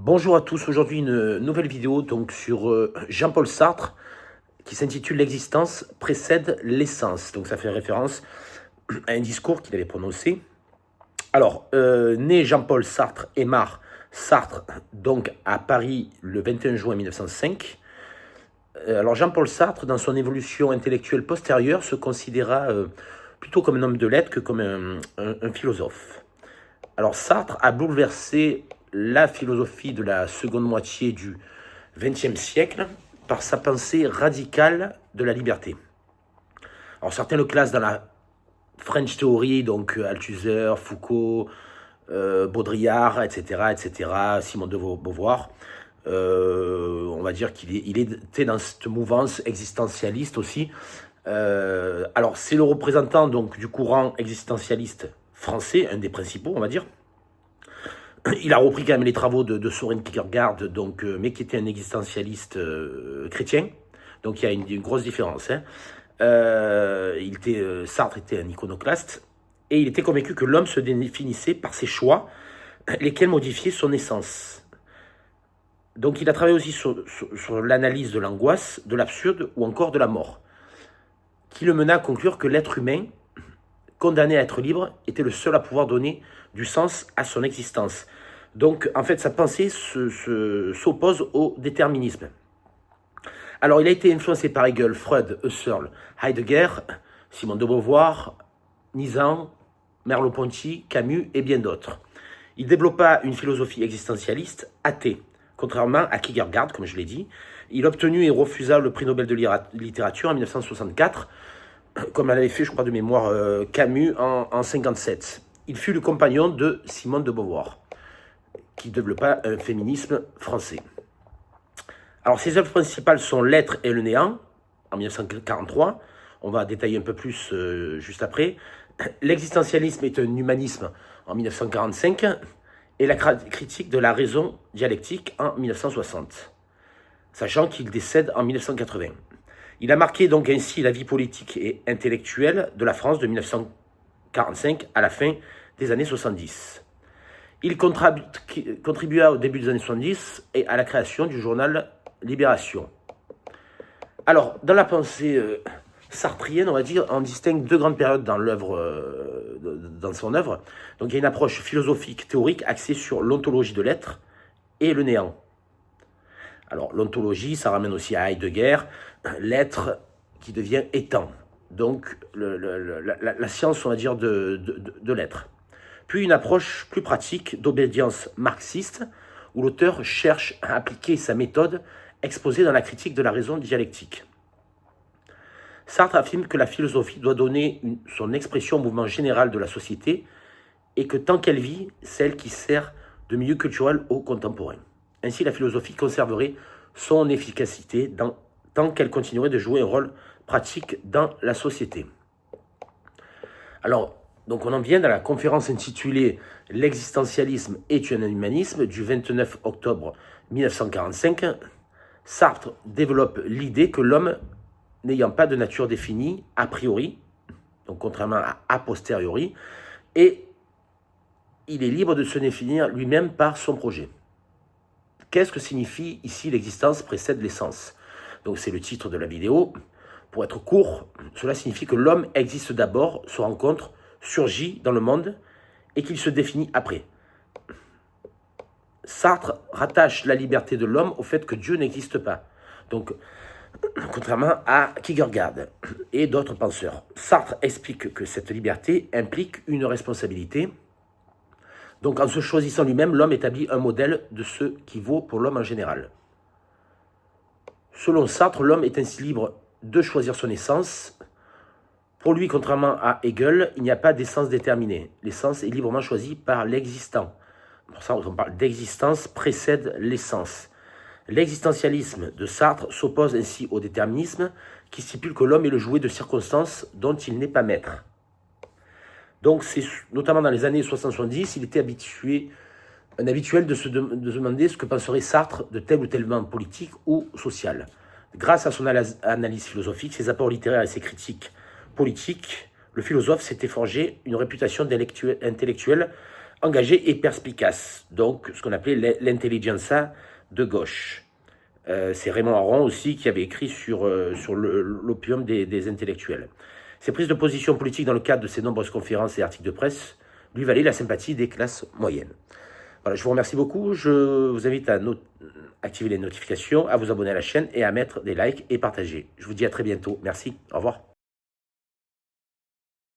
Bonjour à tous, aujourd'hui une nouvelle vidéo donc sur Jean-Paul Sartre qui s'intitule L'existence précède l'essence. Donc ça fait référence à un discours qu'il avait prononcé. Alors, né Jean-Paul Sartre Aymar Sartre donc à Paris le 21 juin 1905. Alors Jean-Paul Sartre, dans son évolution intellectuelle postérieure, se considéra plutôt comme un homme de lettres que comme un philosophe. Alors Sartre a bouleversé la philosophie de la seconde moitié du XXe siècle par sa pensée radicale de la liberté. Alors certains le classent dans la French Theory, donc Althusser, Foucault, Baudrillard, etc., Simone de Beauvoir. On va dire qu'il était dans cette mouvance existentialiste aussi. Alors c'est le représentant donc du courant existentialiste français, un des principaux, on va dire. Il a repris quand même les travaux de Søren Kierkegaard, donc, mais qui était un existentialiste chrétien. Donc il y a une grosse différence. Hein. Sartre était un iconoclaste et il était convaincu que l'homme se définissait par ses choix, lesquels modifiaient son essence. Donc il a travaillé aussi sur l'analyse de l'angoisse, de l'absurde ou encore de la mort, qui le mena à conclure que l'être humain, condamné à être libre, était le seul à pouvoir donner du sens à son existence. Donc, en fait, sa pensée s'oppose au déterminisme. Alors, il a été influencé par Hegel, Freud, Husserl, Heidegger, Simone de Beauvoir, Nizan, Merleau-Ponty, Camus et bien d'autres. Il développa une philosophie existentialiste athée, contrairement à Kierkegaard, comme je l'ai dit. Il obtenu et refusa le prix Nobel de littérature en 1964, comme elle avait fait, je crois, de mémoire, Camus en 1957. Il fut le compagnon de Simone de Beauvoir, qui développa un féminisme français. Alors, ses œuvres principales sont L'être et le néant, en 1943. On va détailler un peu plus juste après. L'existentialisme est un humanisme, en 1945. Et la critique de la raison dialectique, en 1960. Sachant qu'il décède en 1980. Il a marqué donc ainsi la vie politique et intellectuelle de la France de 1945 à la fin des années 70. Il contribua au début des années 70 et à la création du journal Libération. Alors, dans la pensée sartrienne, on va dire, on distingue deux grandes périodes dans son œuvre. Donc, il y a une approche philosophique, théorique, axée sur l'ontologie de l'être et le néant. Alors, l'ontologie, ça ramène aussi à Heidegger, l'être qui devient étant. Donc, la science, on va dire, de l'être. Puis une approche plus pratique d'obédience marxiste, où l'auteur cherche à appliquer sa méthode exposée dans la critique de la raison dialectique. Sartre affirme que la philosophie doit donner son expression au mouvement général de la société et que tant qu'elle vit, c'est elle qui sert de milieu culturel aux contemporains. Ainsi, la philosophie conserverait son efficacité tant qu'elle continuerait de jouer un rôle pratique dans la société. Alors, donc on en vient dans la conférence intitulée « L'existentialisme est un humanisme » du 29 octobre 1945. Sartre développe l'idée que l'homme, n'ayant pas de nature définie a priori, donc contrairement à a posteriori, et il est libre de se définir lui-même par son projet. Qu'est-ce que signifie ici l'existence précède l'essence? Donc c'est le titre de la vidéo. Pour être court, cela signifie que l'homme existe d'abord, se rencontre, surgit dans le monde et qu'il se définit après. Sartre rattache la liberté de l'homme au fait que Dieu n'existe pas. Donc, contrairement à Kierkegaard et d'autres penseurs. Sartre explique que cette liberté implique une responsabilité. Donc, en se choisissant lui-même, l'homme établit un modèle de ce qui vaut pour l'homme en général. Selon Sartre, l'homme est ainsi libre de choisir son essence. Pour lui, contrairement à Hegel, il n'y a pas d'essence déterminée. L'essence est librement choisie par l'existant. Pour ça, on parle d'existence précède l'essence. L'existentialisme de Sartre s'oppose ainsi au déterminisme qui stipule que l'homme est le jouet de circonstances dont il n'est pas maître. Donc, c'est notamment dans les années 70, il était un habituel de se demander ce que penserait Sartre de tel ou tel moment politique ou social. Grâce à son analyse philosophique, ses apports littéraires et ses critiques politiques, le philosophe s'était forgé une réputation d'intellectuel engagé et perspicace, donc ce qu'on appelait l'intelligentsia de gauche. C'est Raymond Aron aussi qui avait écrit sur l'opium des intellectuels. Ses prises de position politiques dans le cadre de ses nombreuses conférences et articles de presse lui valaient la sympathie des classes moyennes. Voilà, je vous remercie beaucoup. Je vous invite à activer les notifications, à vous abonner à la chaîne et à mettre des likes et partager. Je vous dis à très bientôt. Merci. Au revoir.